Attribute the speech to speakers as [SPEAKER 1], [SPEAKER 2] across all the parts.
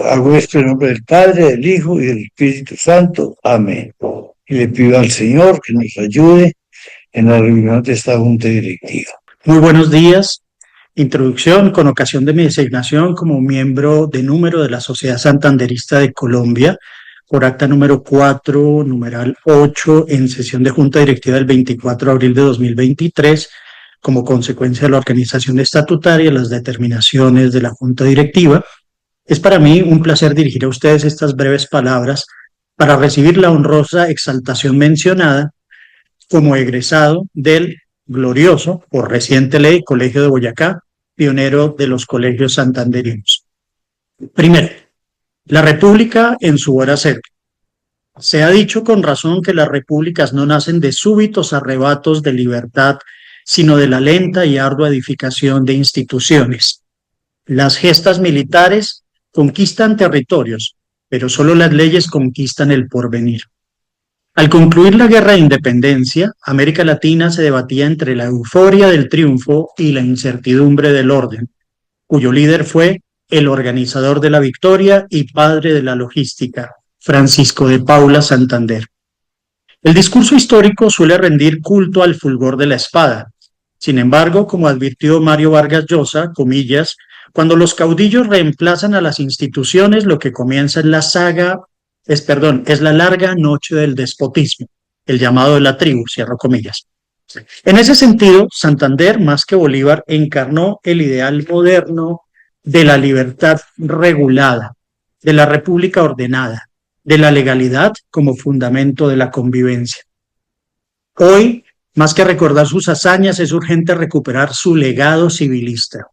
[SPEAKER 1] Hago esto en nombre del Padre, del Hijo y del Espíritu Santo. Amén. Y le pido al Señor que nos ayude en la reunión de esta junta directiva.
[SPEAKER 2] Muy buenos días. Introducción con ocasión de mi designación como miembro de número de la Sociedad Santanderista de Colombia, por acta número 4, numeral 8, en sesión de Junta Directiva del 24 de abril de 2023, como consecuencia de la organización estatutaria y las determinaciones de la Junta Directiva. Es para mí un placer dirigir a ustedes estas breves palabras para recibir la honrosa exaltación mencionada como egresado del glorioso, por reciente ley, Colegio de Boyacá, pionero de los colegios santanderinos. Primero, la República en su hora cero. Se ha dicho con razón que las repúblicas no nacen de súbitos arrebatos de libertad, sino de la lenta y ardua edificación de instituciones. Las gestas militares conquistan territorios, pero solo las leyes conquistan el porvenir. Al concluir la Guerra de Independencia, América Latina se debatía entre la euforia del triunfo y la incertidumbre del orden, cuyo líder fue el organizador de la victoria y padre de la logística, Francisco de Paula Santander. El discurso histórico suele rendir culto al fulgor de la espada. Sin embargo, como advirtió Mario Vargas Llosa, comillas, cuando los caudillos reemplazan a las instituciones, lo que comienza es la larga noche del despotismo, el llamado de la tribu, cierro comillas. En ese sentido, Santander, más que Bolívar, encarnó el ideal moderno de la libertad regulada, de la república ordenada, de la legalidad como fundamento de la convivencia. Hoy, más que recordar sus hazañas, es urgente recuperar su legado civilista.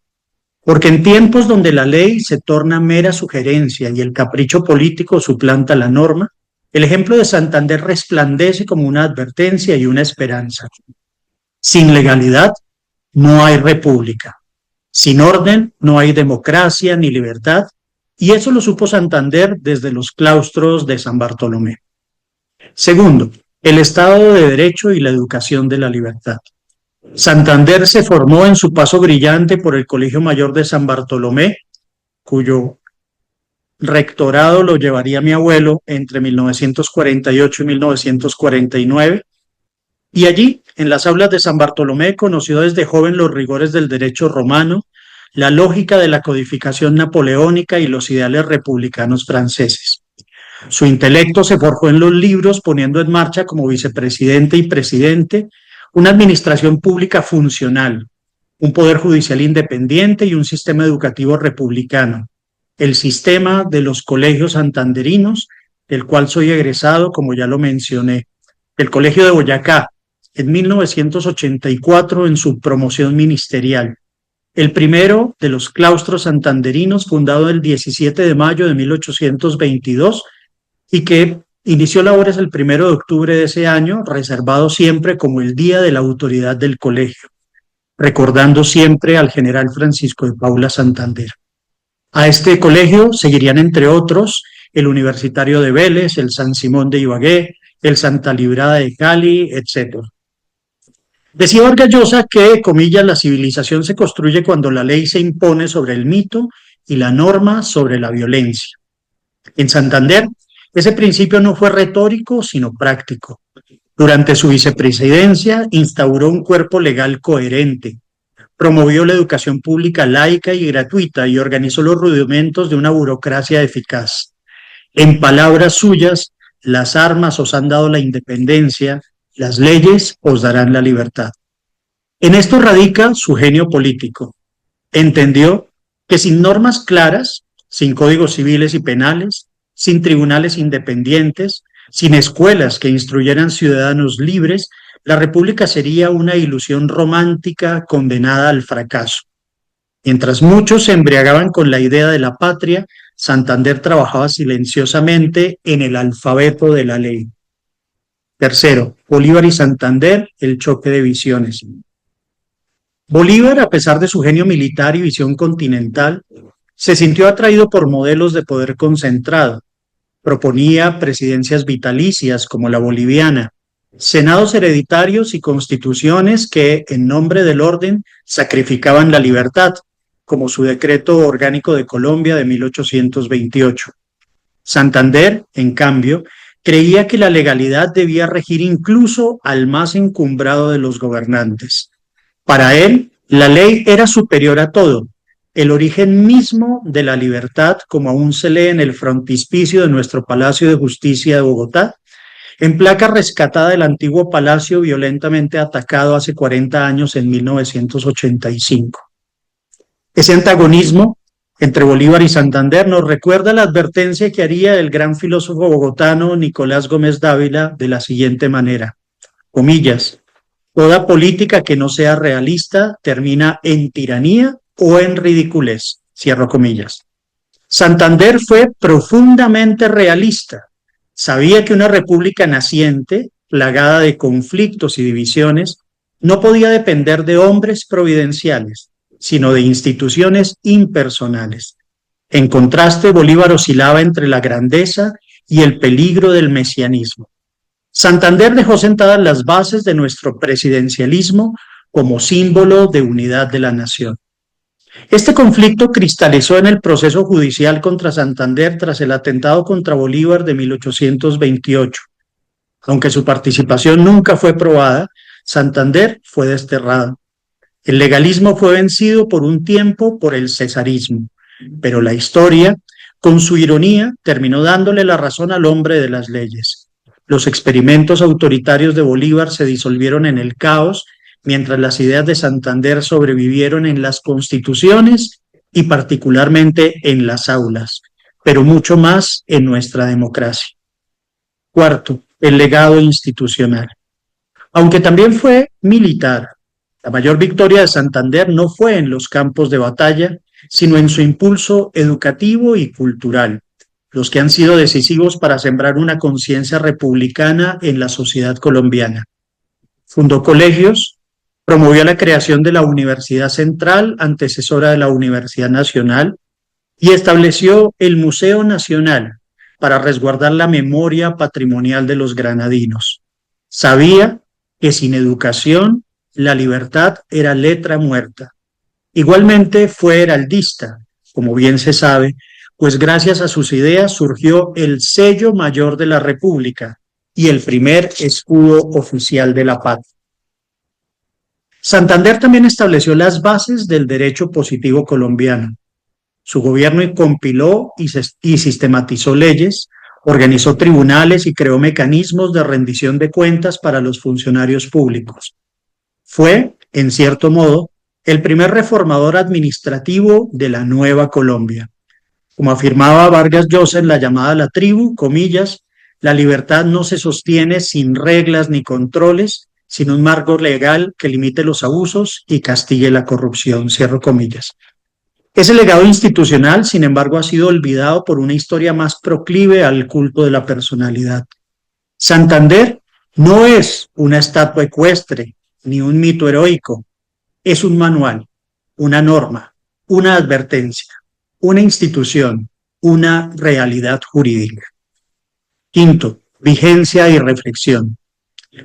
[SPEAKER 2] Porque en tiempos donde la ley se torna mera sugerencia y el capricho político suplanta la norma, el ejemplo de Santander resplandece como una advertencia y una esperanza. Sin legalidad no hay república. Sin orden no hay democracia ni libertad, y eso lo supo Santander desde los claustros de San Bartolomé. Segundo, el Estado de Derecho y la educación de la libertad. Santander se formó en su paso brillante por el Colegio Mayor de San Bartolomé, cuyo rectorado lo llevaría mi abuelo entre 1948 y 1949, y allí, en las aulas de San Bartolomé, conoció desde joven los rigores del derecho romano, la lógica de la codificación napoleónica y los ideales republicanos franceses. Su intelecto se forjó en los libros, poniendo en marcha como vicepresidente y presidente una administración pública funcional, un poder judicial independiente y un sistema educativo republicano, el sistema de los colegios santanderinos, del cual soy egresado, como ya lo mencioné, el Colegio de Boyacá, en 1984 en su promoción ministerial, el primero de los claustros santanderinos, fundado el 17 de mayo de 1822 y que inició labores el 1 de octubre de ese año, reservado siempre como el Día de la Autoridad del Colegio, recordando siempre al general Francisco de Paula Santander. A este colegio seguirían, entre otros, el Universitario de Vélez, el San Simón de Ibagué, el Santa Librada de Cali, etc. Decía Vargas Llosa que, comillas, la civilización se construye cuando la ley se impone sobre el mito y la norma sobre la violencia. En Santander, ese principio no fue retórico, sino práctico. Durante su vicepresidencia, instauró un cuerpo legal coherente, promovió la educación pública laica y gratuita y organizó los rudimentos de una burocracia eficaz. En palabras suyas, las armas os han dado la independencia, las leyes os darán la libertad. En esto radica su genio político. Entendió que sin normas claras, sin códigos civiles y penales, sin tribunales independientes, sin escuelas que instruyeran ciudadanos libres, la república sería una ilusión romántica condenada al fracaso. Mientras muchos se embriagaban con la idea de la patria, Santander trabajaba silenciosamente en el alfabeto de la ley. Tercero, Bolívar y Santander, el choque de visiones. Bolívar, a pesar de su genio militar y visión continental, se sintió atraído por modelos de poder concentrado. Proponía presidencias vitalicias como la boliviana, senados hereditarios y constituciones que, en nombre del orden, sacrificaban la libertad, como su Decreto Orgánico de Colombia de 1828. Santander, en cambio, creía que la legalidad debía regir incluso al más encumbrado de los gobernantes. Para él, la ley era superior a todo. El origen mismo de la libertad, como aún se lee en el frontispicio de nuestro Palacio de Justicia de Bogotá, en placa rescatada del antiguo palacio violentamente atacado hace 40 años en 1985. Ese antagonismo entre Bolívar y Santander nos recuerda la advertencia que haría el gran filósofo bogotano Nicolás Gómez Dávila de la siguiente manera, comillas, toda política que no sea realista termina en tiranía o en ridiculez, cierro comillas. Santander fue profundamente realista. Sabía que una república naciente, plagada de conflictos y divisiones, no podía depender de hombres providenciales, sino de instituciones impersonales. En contraste, Bolívar oscilaba entre la grandeza y el peligro del mesianismo. Santander dejó sentadas las bases de nuestro presidencialismo como símbolo de unidad de la nación. Este conflicto cristalizó en el proceso judicial contra Santander tras el atentado contra Bolívar de 1828. Aunque su participación nunca fue probada, Santander fue desterrado. El legalismo fue vencido por un tiempo por el cesarismo, pero la historia, con su ironía, terminó dándole la razón al hombre de las leyes. Los experimentos autoritarios de Bolívar se disolvieron en el caos, mientras las ideas de Santander sobrevivieron en las constituciones y particularmente en las aulas, pero mucho más en nuestra democracia. Cuarto, el legado institucional. Aunque también fue militar, la mayor victoria de Santander no fue en los campos de batalla, sino en su impulso educativo y cultural, los que han sido decisivos para sembrar una conciencia republicana en la sociedad colombiana. Fundó colegios, promovió la creación de la Universidad Central, antecesora de la Universidad Nacional, y estableció el Museo Nacional para resguardar la memoria patrimonial de los granadinos. Sabía que sin educación la libertad era letra muerta. Igualmente fue heraldista, como bien se sabe, pues gracias a sus ideas surgió el sello mayor de la República y el primer escudo oficial de la patria. Santander también estableció las bases del derecho positivo colombiano. Su gobierno compiló y sistematizó leyes, organizó tribunales y creó mecanismos de rendición de cuentas para los funcionarios públicos. Fue, en cierto modo, el primer reformador administrativo de la Nueva Colombia. Como afirmaba Vargas Llosa en la llamada La Tribu, comillas, la libertad no se sostiene sin reglas ni controles, sino un marco legal que limite los abusos y castigue la corrupción, cierro comillas. Ese legado institucional, sin embargo, ha sido olvidado por una historia más proclive al culto de la personalidad. Santander no es una estatua ecuestre ni un mito heroico, es un manual, una norma, una advertencia, una institución, una realidad jurídica. Quinto, vigencia y reflexión.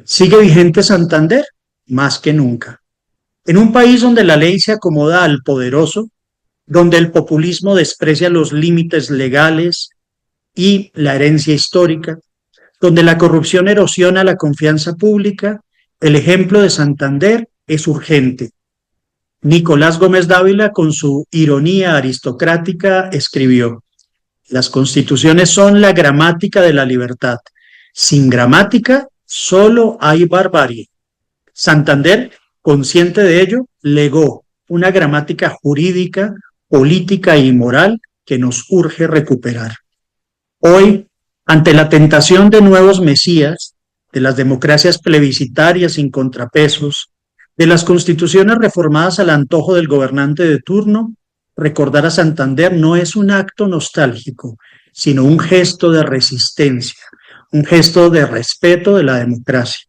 [SPEAKER 2] ¿Sigue vigente Santander? Más que nunca. En un país donde la ley se acomoda al poderoso, donde el populismo desprecia los límites legales y la herencia histórica, donde la corrupción erosiona la confianza pública, el ejemplo de Santander es urgente. Nicolás Gómez Dávila, con su ironía aristocrática, escribió: las constituciones son la gramática de la libertad. Sin gramática, solo hay barbarie. Santander, consciente de ello, legó una gramática jurídica, política y moral que nos urge recuperar. Hoy, ante la tentación de nuevos mesías, de las democracias plebiscitarias sin contrapesos, de las constituciones reformadas al antojo del gobernante de turno, recordar a Santander no es un acto nostálgico, sino un gesto de resistencia, un gesto de respeto de la democracia.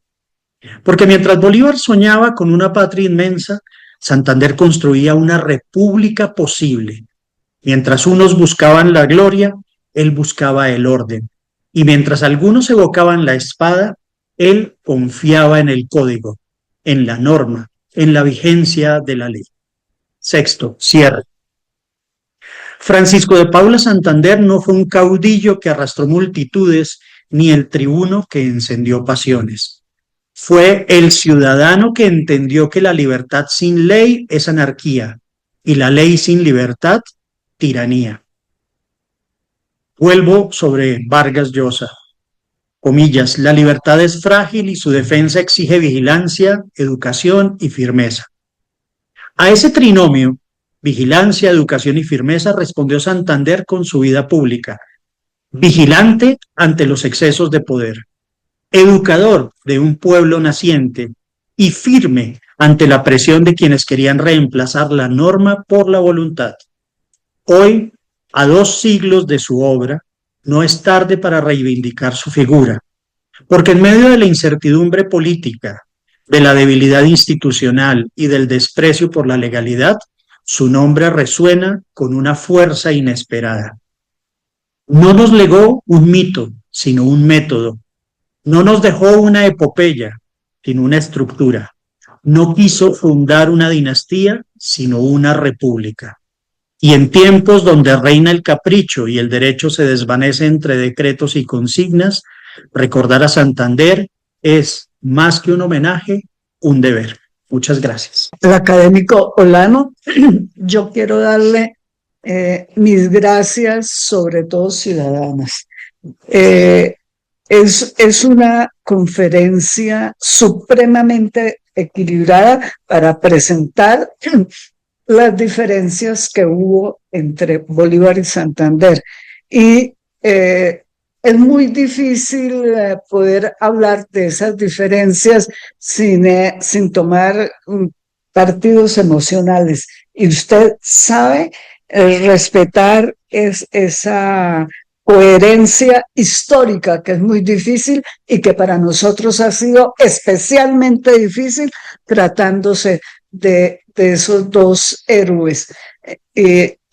[SPEAKER 2] Porque mientras Bolívar soñaba con una patria inmensa, Santander construía una república posible. Mientras unos buscaban la gloria, él buscaba el orden. Y mientras algunos evocaban la espada, él confiaba en el código, en la norma, en la vigencia de la ley. Sexto, cierre. Francisco de Paula Santander no fue un caudillo que arrastró multitudes, ni el tribuno que encendió pasiones. Fue el ciudadano que entendió que la libertad sin ley es anarquía y la ley sin libertad, tiranía. Vuelvo sobre Vargas Llosa. Comillas, la libertad es frágil y su defensa exige vigilancia, educación y firmeza. A ese trinomio, vigilancia, educación y firmeza, respondió Santander con su vida pública. Vigilante ante los excesos de poder, educador de un pueblo naciente y firme ante la presión de quienes querían reemplazar la norma por la voluntad. Hoy, a 2 siglos de su obra, no es tarde para reivindicar su figura, porque en medio de la incertidumbre política, de la debilidad institucional y del desprecio por la legalidad, su nombre resuena con una fuerza inesperada. No nos legó un mito, sino un método. No nos dejó una epopeya, sino una estructura. No quiso fundar una dinastía, sino una república. Y en tiempos donde reina el capricho y el derecho se desvanece entre decretos y consignas, recordar a Santander es, más que un homenaje, un deber. Muchas gracias.
[SPEAKER 3] El académico Olano, yo quiero darle mis gracias, sobre todo ciudadanas. Es una conferencia supremamente equilibrada para presentar las diferencias que hubo entre Bolívar y Santander. Y es muy difícil poder hablar de esas diferencias sin tomar partidos emocionales. Y usted sabe respetar esa coherencia histórica que es muy difícil y que para nosotros ha sido especialmente difícil tratándose de esos 2 héroes.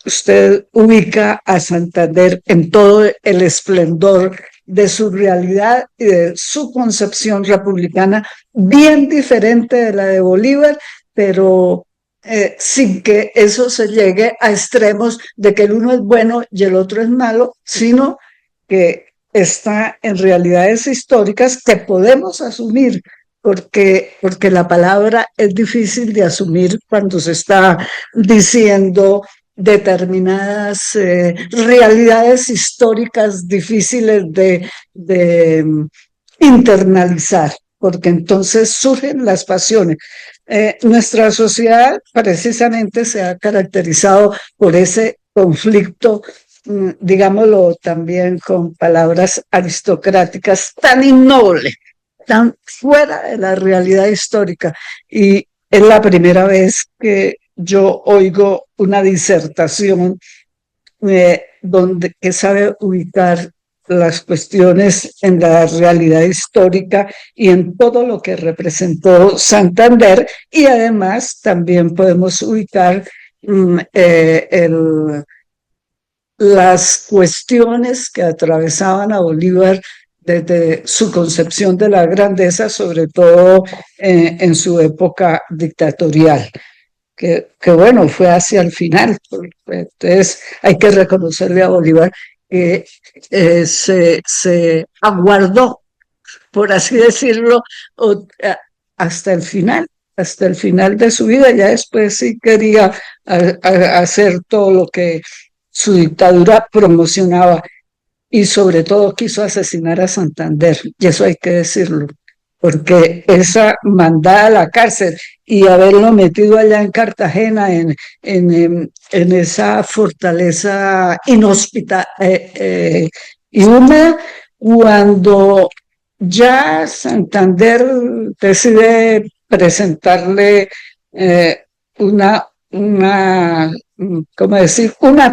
[SPEAKER 3] Usted ubica a Santander en todo el esplendor de su realidad y de su concepción republicana, bien diferente de la de Bolívar, pero sin que eso se llegue a extremos de que el uno es bueno y el otro es malo, sino que está en realidades históricas que podemos asumir, porque la palabra es difícil de asumir cuando se está diciendo determinadas realidades históricas difíciles de internalizar, porque entonces surgen las pasiones. Nuestra sociedad precisamente se ha caracterizado por ese conflicto, digámoslo también con palabras aristocráticas, tan innoble, tan fuera de la realidad histórica. Y es la primera vez que yo oigo una disertación que sabe ubicar las cuestiones en la realidad histórica y en todo lo que representó Santander, y además también podemos ubicar las cuestiones que atravesaban a Bolívar desde su concepción de la grandeza, sobre todo en su época dictatorial. Que bueno, fue hacia el final. Entonces hay que reconocerle a Bolívar que se aguardó, por así decirlo, hasta el final de su vida. Ya después sí quería hacer todo lo que su dictadura promocionaba, y sobre todo quiso asesinar a Santander, y eso hay que decirlo, porque esa mandada a la cárcel y haberlo metido allá en Cartagena, en esa fortaleza inhóspita y húmeda, cuando ya Santander decide presentarle una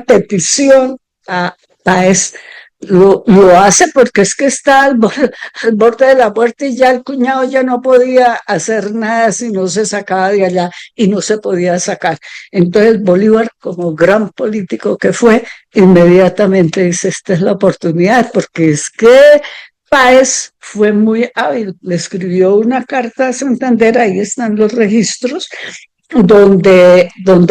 [SPEAKER 3] petición a Páez. Lo hace porque es que está al borde de la muerte, y ya el cuñado ya no podía hacer nada si no se sacaba de allá, y no se podía sacar. Entonces Bolívar, como gran político que fue, inmediatamente dice: esta es la oportunidad, porque es que Páez fue muy hábil, le escribió una carta a Santander, ahí están los registros, donde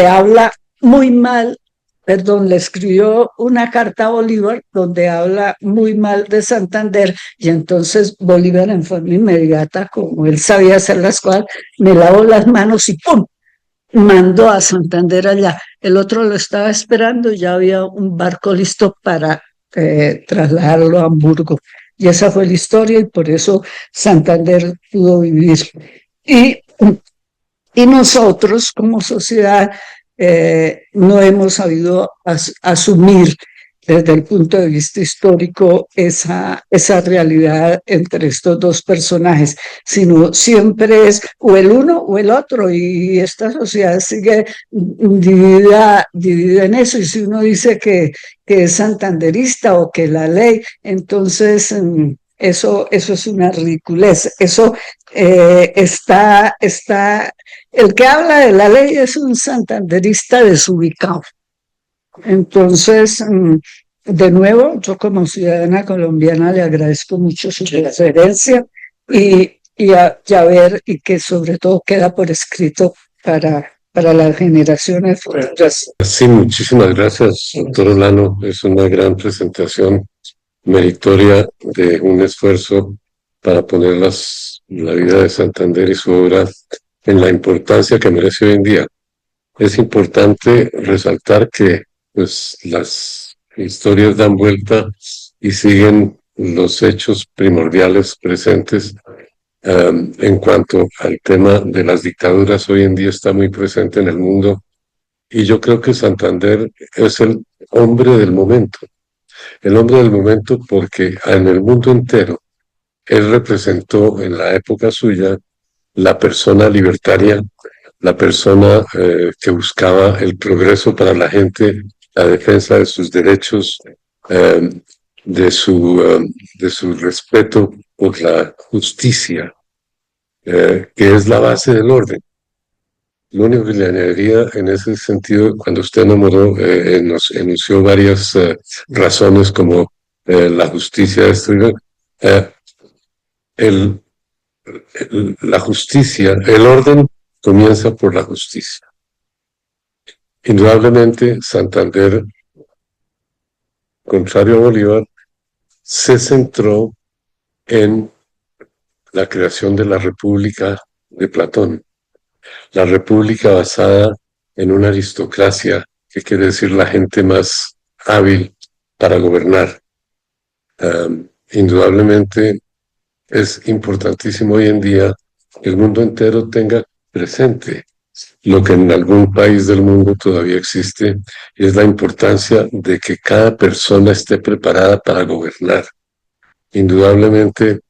[SPEAKER 3] habla muy mal perdón, le escribió una carta a Bolívar donde habla muy mal de Santander, y entonces Bolívar en forma inmediata, como él sabía hacer las cosas, me lavó las manos y ¡pum! Mandó a Santander allá. El otro lo estaba esperando y ya había un barco listo para trasladarlo a Hamburgo. Y esa fue la historia, y por eso Santander pudo vivir. Y, y nosotros como sociedad no hemos sabido asumir desde el punto de vista histórico esa realidad entre estos dos personajes, sino siempre es o el uno o el otro, y esta sociedad sigue dividida en eso. Y si uno dice que es santanderista o que la ley, entonces eso es una ridiculez. Eso está, el que habla de la ley es un santanderista desubicado. Entonces, de nuevo, yo como ciudadana colombiana le agradezco mucho su referencia, y a ver, y que sobre todo queda por escrito para las generaciones futuras.
[SPEAKER 4] Sí, muchísimas gracias, doctor Olano. Es una gran presentación meritoria de un esfuerzo para poner la vida de Santander y su obra en la importancia que merece hoy en día. Es importante resaltar que pues, las historias dan vuelta y siguen los hechos primordiales presentes. En cuanto al tema de las dictaduras, hoy en día está muy presente en el mundo, y yo creo que Santander es el hombre del momento porque en el mundo entero él representó en la época suya la persona libertaria, la persona que buscaba el progreso para la gente, la defensa de sus derechos, de su respeto por la justicia, que es la base del orden. Lo único que le añadiría en ese sentido, cuando usted nos enunció varias razones como la justicia, la justicia, el orden comienza por la justicia. Indudablemente, Santander, contrario a Bolívar, se centró en la creación de la República de Platón, la república basada en una aristocracia, que quiere decir la gente más hábil para gobernar. Indudablemente es importantísimo hoy en día que el mundo entero tenga presente lo que en algún país del mundo todavía existe, y es la importancia de que cada persona esté preparada para gobernar. Indudablemente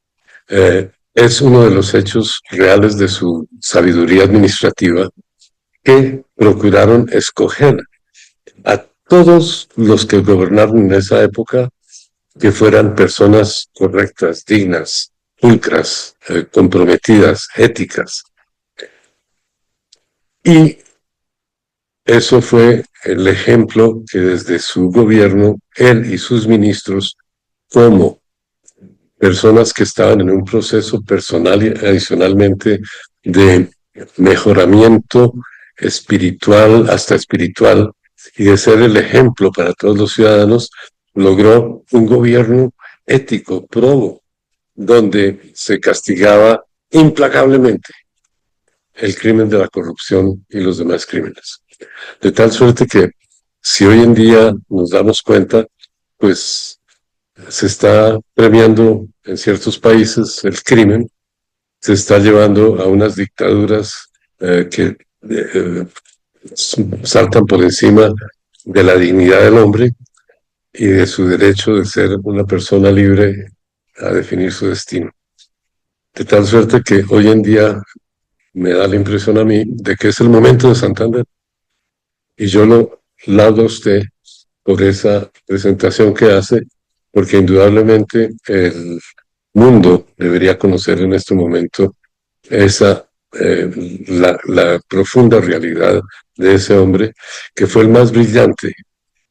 [SPEAKER 4] es uno de los hechos reales de su sabiduría administrativa, que procuraron escoger a todos los que gobernaron en esa época que fueran personas correctas, dignas, pulcras, comprometidas, éticas. Y eso fue el ejemplo que desde su gobierno, él y sus ministros, como personas que estaban en un proceso personal y adicionalmente de mejoramiento espiritual, hasta espiritual, y de ser el ejemplo para todos los ciudadanos, logró un gobierno ético, probo, donde se castigaba implacablemente el crimen de la corrupción y los demás crímenes. De tal suerte que si hoy en día nos damos cuenta, pues se está premiando en ciertos países el crimen, se está llevando a unas dictaduras que saltan por encima de la dignidad del hombre y de su derecho de ser una persona libre a definir su destino. De tal suerte que hoy en día me da la impresión a mí de que es el momento de Santander, y yo lo laudo a usted por esa presentación que hace, porque indudablemente el mundo debería conocer en este momento la profunda realidad de ese hombre, que fue el más brillante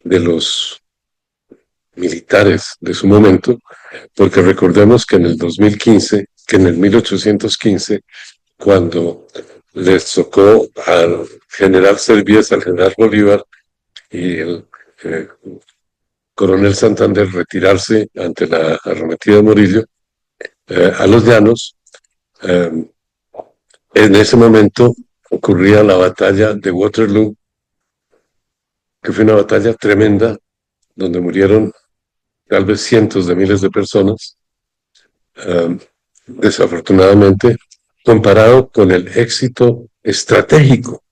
[SPEAKER 4] de los militares de su momento, porque recordemos que en el 2015, que en el 1815, cuando les tocó al general Servies, al general Bolívar y el coronel Santander retirarse ante la arremetida de Morillo a los llanos. En ese momento ocurría la batalla de Waterloo, que fue una batalla tremenda, donde murieron tal vez cientos de miles de personas, desafortunadamente, comparado con el éxito estratégico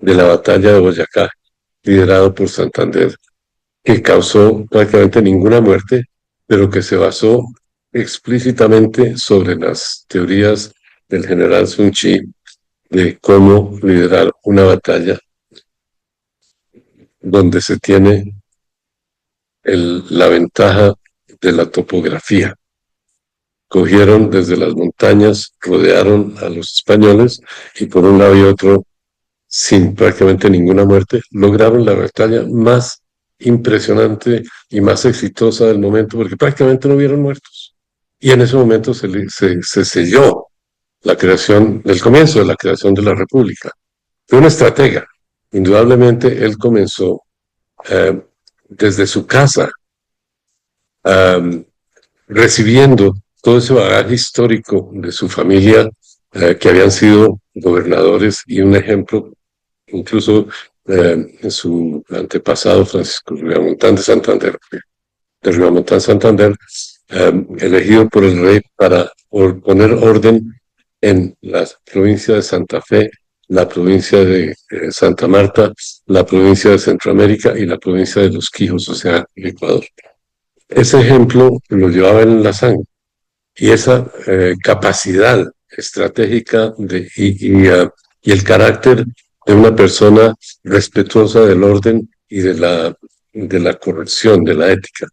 [SPEAKER 4] de la batalla de Boyacá, liderado por Santander, que causó prácticamente ninguna muerte, pero que se basó explícitamente sobre las teorías del general Sun Chi de cómo liderar una batalla donde se tiene la ventaja de la topografía. Cogieron desde las montañas, rodearon a los españoles y por un lado y otro, sin prácticamente ninguna muerte, lograron la batalla más impresionante y más exitosa del momento, porque prácticamente no hubieron muertos. Y en ese momento se selló la creación, el comienzo de la creación de la República. Fue un estratega. Indudablemente él comenzó desde su casa, recibiendo todo ese bagaje histórico de su familia, que habían sido gobernadores, y un ejemplo, incluso su antepasado Francisco Ribamontán de Santander, elegido por el rey para poner orden en la provincia de Santa Fe, la provincia de Santa Marta, la provincia de Centroamérica y la provincia de Los Quijos, o sea, el Ecuador. Ese ejemplo lo llevaba en la sangre, y esa capacidad estratégica y el carácter de una persona respetuosa del orden y de la corrección, de la ética,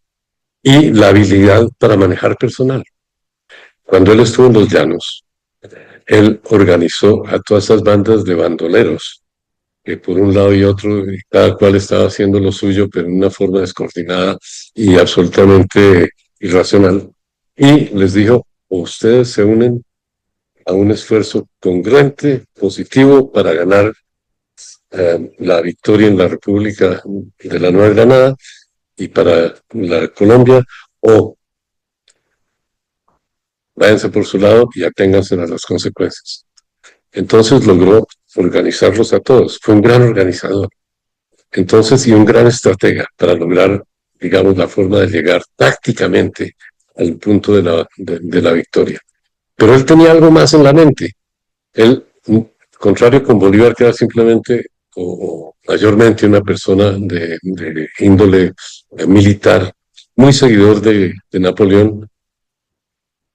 [SPEAKER 4] y la habilidad para manejar personal. Cuando él estuvo en los llanos, él organizó a todas esas bandas de bandoleros, que por un lado y otro, cada cual estaba haciendo lo suyo, pero en una forma descoordinada y absolutamente irracional. Y les dijo: ustedes se unen a un esfuerzo congruente, positivo, para ganar la victoria en la República de la Nueva Granada y para la Colombia, o váyanse por su lado y aténganse a las consecuencias. Entonces logró organizarlos a todos. Fue un gran organizador. Entonces, y un gran estratega para lograr, digamos, la forma de llegar tácticamente al punto de la victoria. Pero él tenía algo más en la mente. Él, contrario con Bolívar, que era simplemente o mayormente una persona de índole militar, muy seguidor de Napoleón,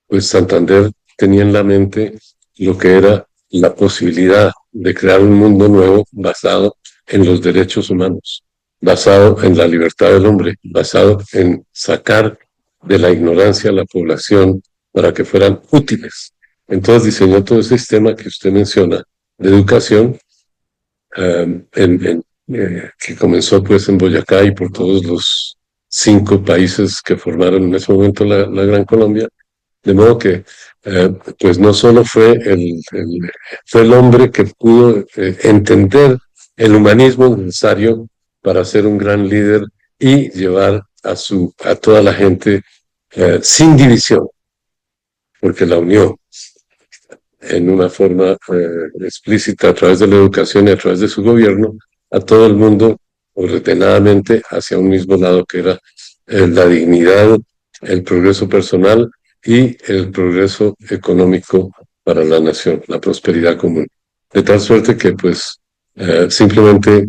[SPEAKER 4] pues Santander tenía en la mente lo que era la posibilidad de crear un mundo nuevo basado en los derechos humanos, basado en la libertad del hombre, basado en sacar de la ignorancia a la población para que fueran útiles. Entonces diseñó todo ese sistema que usted menciona de educación, que comenzó pues en Boyacá y por todos los 5 países que formaron en ese momento la Gran Colombia. De modo que pues no solo fue el hombre que pudo entender el humanismo necesario para ser un gran líder y llevar a toda la gente sin división, porque la unió en una forma explícita a través de la educación y a través de su gobierno a todo el mundo ordenadamente hacia un mismo lado, que era la dignidad, el progreso personal y el progreso económico para la nación, la prosperidad común. De tal suerte que pues simplemente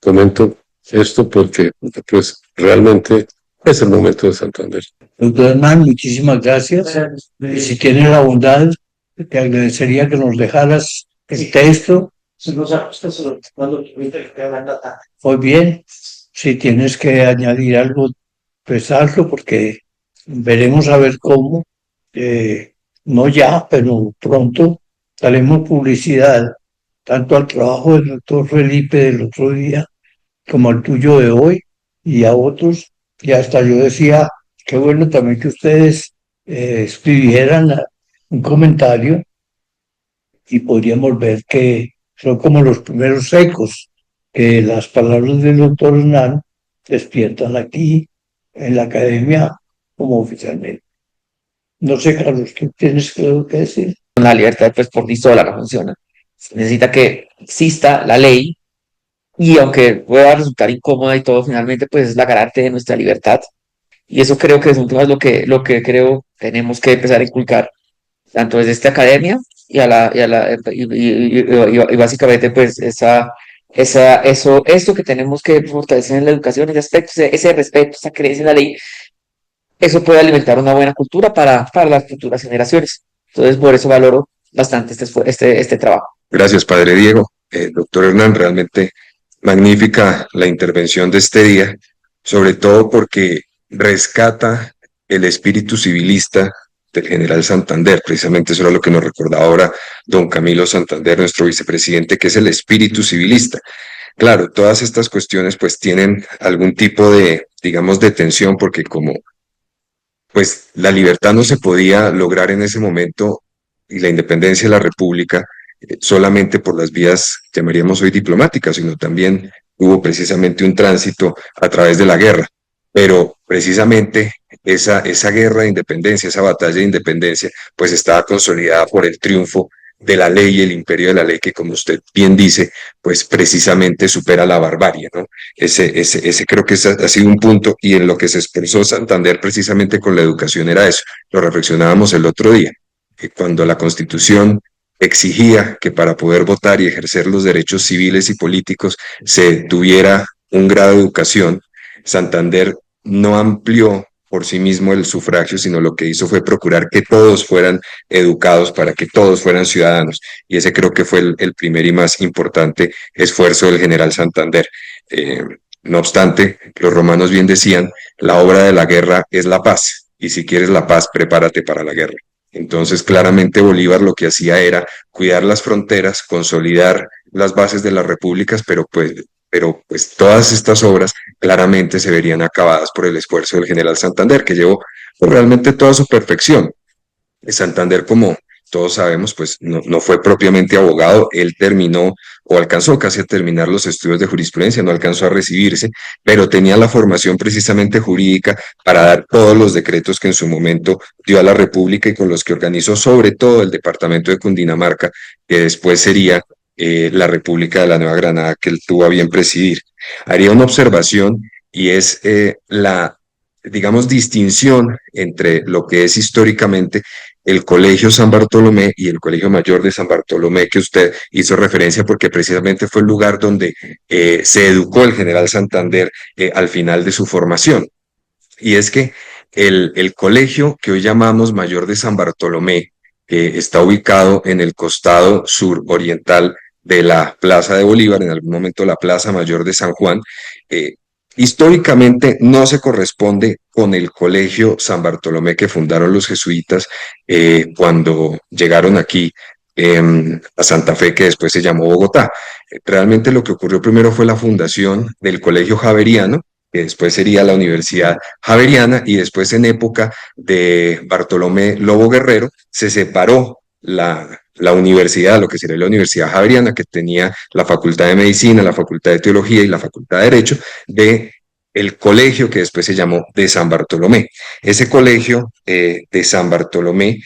[SPEAKER 4] comento esto porque pues realmente es el momento de Santander.
[SPEAKER 1] Doctor Hernán, muchísimas gracias. Y si tienes la bondad, te agradecería que nos dejaras el texto. Muy bien. Si tienes que añadir algo, pues hazlo, porque veremos a ver cómo, no ya, pero pronto daremos publicidad tanto al trabajo del doctor Felipe del otro día como al tuyo de hoy, y a otros. Y hasta yo decía, qué bueno también que ustedes escribieran un comentario, y podríamos ver que son como los primeros ecos, que las palabras del doctor Hernán despiertan aquí en la academia como oficialmente. No sé, Carlos, ¿qué tienes que decir?
[SPEAKER 5] La libertad, pues por sí sola no funciona. Se necesita que exista la ley y aunque pueda resultar incómoda y todo, finalmente pues es la garante de nuestra libertad. Y eso creo que es un tema, es lo que creo tenemos que empezar a inculcar, tanto desde esta academia y básicamente pues esto que tenemos que fortalecer en la educación, ese aspecto, ese respeto, esa creencia en la ley, eso puede alimentar una buena cultura para las futuras generaciones. Entonces, por eso valoro bastante este trabajo.
[SPEAKER 6] Gracias, Padre Diego. Doctor Hernán, realmente magnífica la intervención de este día, sobre todo porque rescata el espíritu civilista del general Santander. Precisamente eso era lo que nos recordaba ahora don Camilo Santander, nuestro vicepresidente, que es el espíritu civilista. Claro, todas estas cuestiones pues tienen algún tipo de, digamos, de tensión, porque como pues la libertad no se podía lograr en ese momento y la independencia de la República solamente por las vías, llamaríamos hoy diplomáticas, sino también hubo precisamente un tránsito a través de la guerra. Pero precisamente esa guerra de independencia, esa batalla de independencia, pues estaba consolidada por el triunfo de la ley y el imperio de la ley, que como usted bien dice, pues precisamente supera la barbarie, ¿no? Ese creo que ha sido un punto, y en lo que se expresó Santander precisamente con la educación era eso. Lo reflexionábamos el otro día, que cuando la Constitución exigía que para poder votar y ejercer los derechos civiles y políticos se tuviera un grado de educación, Santander no amplió por sí mismo el sufragio, sino lo que hizo fue procurar que todos fueran educados para que todos fueran ciudadanos. Y ese creo que fue el primer y más importante esfuerzo del general Santander. No obstante, los romanos bien decían, la obra de la guerra es la paz, y si quieres la paz, prepárate para la guerra. Entonces, claramente Bolívar lo que hacía era cuidar las fronteras, consolidar las bases de las repúblicas, pero pues todas estas obras claramente se verían acabadas por el esfuerzo del general Santander, que llevó pues, realmente toda su perfección. Santander, como todos sabemos, pues no fue propiamente abogado. Él terminó o alcanzó casi a terminar los estudios de jurisprudencia, no alcanzó a recibirse, pero tenía la formación precisamente jurídica para dar todos los decretos que en su momento dio a la República y con los que organizó sobre todo el departamento de Cundinamarca, que después sería la República de la Nueva Granada, que él tuvo a bien presidir. Haría una observación, y es la, digamos, distinción entre lo que es históricamente el Colegio San Bartolomé y el Colegio Mayor de San Bartolomé, que usted hizo referencia porque precisamente fue el lugar donde se educó el general Santander al final de su formación. Y es que el colegio que hoy llamamos Mayor de San Bartolomé, que está ubicado en el costado suroriental de la Plaza de Bolívar, en algún momento la Plaza Mayor de San Juan, históricamente no se corresponde con el Colegio San Bartolomé que fundaron los jesuitas cuando llegaron aquí a Santa Fe, que después se llamó Bogotá. Realmente lo que ocurrió primero fue la fundación del Colegio Javeriano, que después sería la Universidad Javeriana, y después en época de Bartolomé Lobo Guerrero se separó la universidad, lo que sería la Universidad Javeriana, que tenía la Facultad de Medicina, la Facultad de Teología y la Facultad de Derecho, de el colegio que después se llamó de San Bartolomé. Ese colegio de San Bartolomé,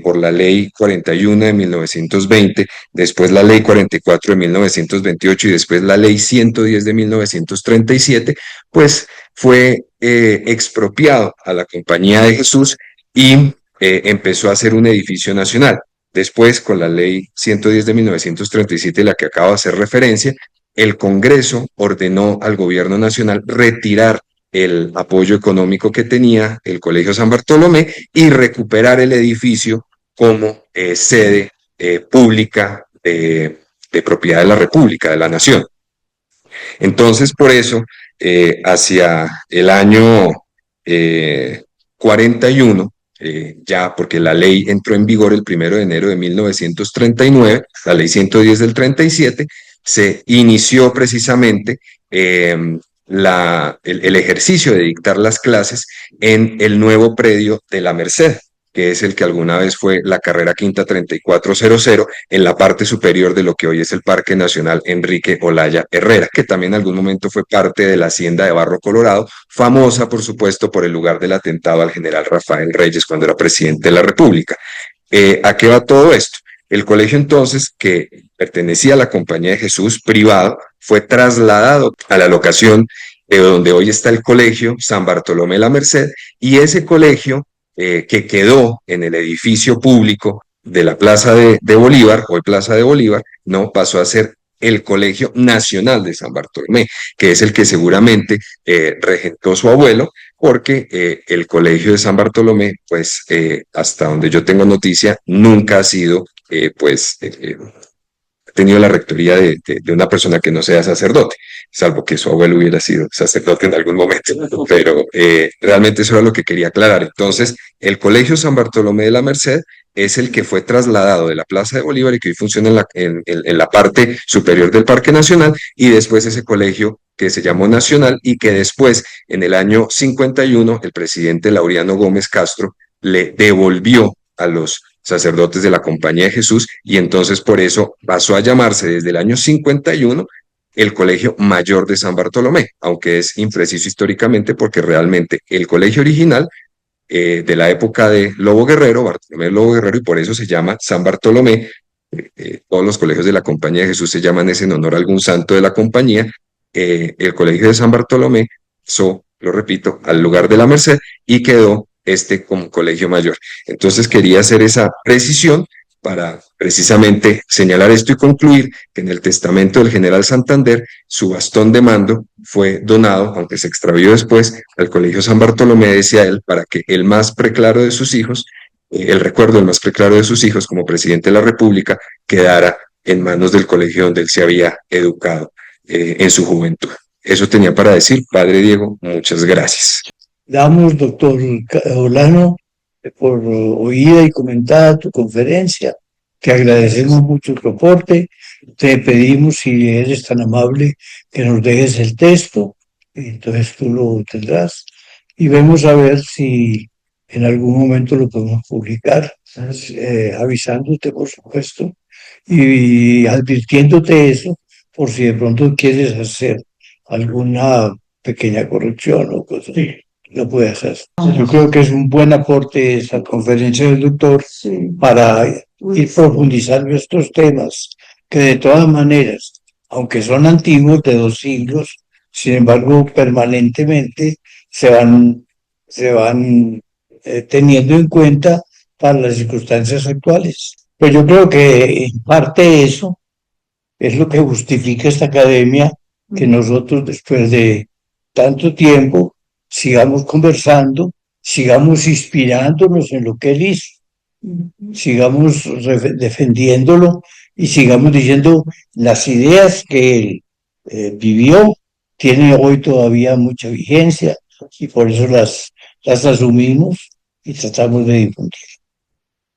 [SPEAKER 6] por la ley 41 de 1920, después la ley 44 de 1928 y después la ley 110 de 1937, pues fue expropiado a la Compañía de Jesús y empezó a ser un edificio nacional. Después, con la ley 110 de 1937, la que acabo de hacer referencia, el Congreso ordenó al gobierno nacional retirar el apoyo económico que tenía el Colegio San Bartolomé y recuperar el edificio como sede pública de propiedad de la República, de la Nación. Entonces, por eso, hacia el año 41, ya porque la ley entró en vigor el 1 de enero de 1939, la ley 110 del 37, se inició precisamente el ejercicio de dictar las clases en el nuevo predio de La Merced. que es el que alguna vez fue la carrera quinta 3400, en la parte superior de lo que hoy es el Parque Nacional Enrique Olaya Herrera, que también en algún momento fue parte de la hacienda de Barro Colorado, famosa por supuesto por el lugar del atentado al general Rafael Reyes cuando era presidente de la República. ¿A qué va todo esto? El colegio entonces, que pertenecía a la Compañía de Jesús privado, fue trasladado a la locación de donde hoy está el colegio San Bartolomé de la Merced, y ese colegio que quedó en el edificio público de la Plaza de Bolívar, hoy Plaza de Bolívar, no pasó a ser el Colegio Nacional de San Bartolomé, que es el que seguramente regentó su abuelo, porque el Colegio de San Bartolomé, pues hasta donde yo tengo noticia, nunca ha sido, ha tenido la rectoría de una persona que no sea sacerdote, salvo que su abuelo hubiera sido sacerdote en algún momento, pero realmente eso era lo que quería aclarar. Entonces, el Colegio San Bartolomé de la Merced es el que fue trasladado de la Plaza de Bolívar y que hoy funciona en la parte superior del Parque Nacional, y después ese colegio que se llamó Nacional y que después, en el año 51, el presidente Laureano Gómez Castro le devolvió a los sacerdotes de la Compañía de Jesús, y entonces por eso pasó a llamarse desde el año 51 el Colegio Mayor de San Bartolomé, aunque es impreciso históricamente porque realmente el colegio original de la época de Lobo Guerrero, Bartolomé Lobo Guerrero, y por eso se llama San Bartolomé. Todos los colegios de la Compañía de Jesús se llaman ese en honor a algún santo de la compañía. El colegio de San Bartolomé pasó, lo repito, al lugar de la Merced y quedó como colegio mayor. Entonces quería hacer esa precisión para precisamente señalar esto y concluir que en el testamento del general Santander su bastón de mando fue donado, aunque se extravió después, al Colegio San Bartolomé, decía él, para que el más preclaro de sus hijos, el recuerdo del más preclaro de sus hijos como presidente de la República, quedara en manos del colegio donde él se había educado en su juventud. Eso tenía para decir, padre Diego, muchas gracias.
[SPEAKER 1] Damos, doctor Olano, por oída y comentada tu conferencia. Te agradecemos mucho tu aporte. Te pedimos, si eres tan amable, que nos dejes el texto. Entonces tú lo tendrás. Y vamos a ver si en algún momento lo podemos publicar, avisándote, por supuesto, y advirtiéndote eso, por si de pronto quieres hacer alguna pequeña corrección o cosa así. Lo puede hacer. Yo creo que es un buen aporte esa conferencia del doctor para ir profundizando estos temas, que de todas maneras, aunque son antiguos de 2 siglos, sin embargo, permanentemente se van teniendo en cuenta para las circunstancias actuales. Pero yo creo que en parte eso es lo que justifica esta academia, que nosotros después de tanto tiempo sigamos conversando, sigamos inspirándonos en lo que él hizo, sigamos defendiéndolo y sigamos diciendo las ideas que él vivió, tienen hoy todavía mucha vigencia y por eso las asumimos y tratamos de difundir.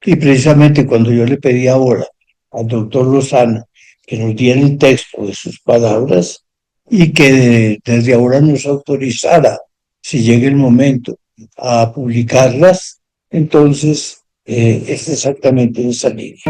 [SPEAKER 1] Y precisamente cuando yo le pedí ahora al doctor Lozano que nos diera el texto de sus palabras y que desde ahora nos autorizara, si llega el momento, a publicarlas, entonces es exactamente esa línea.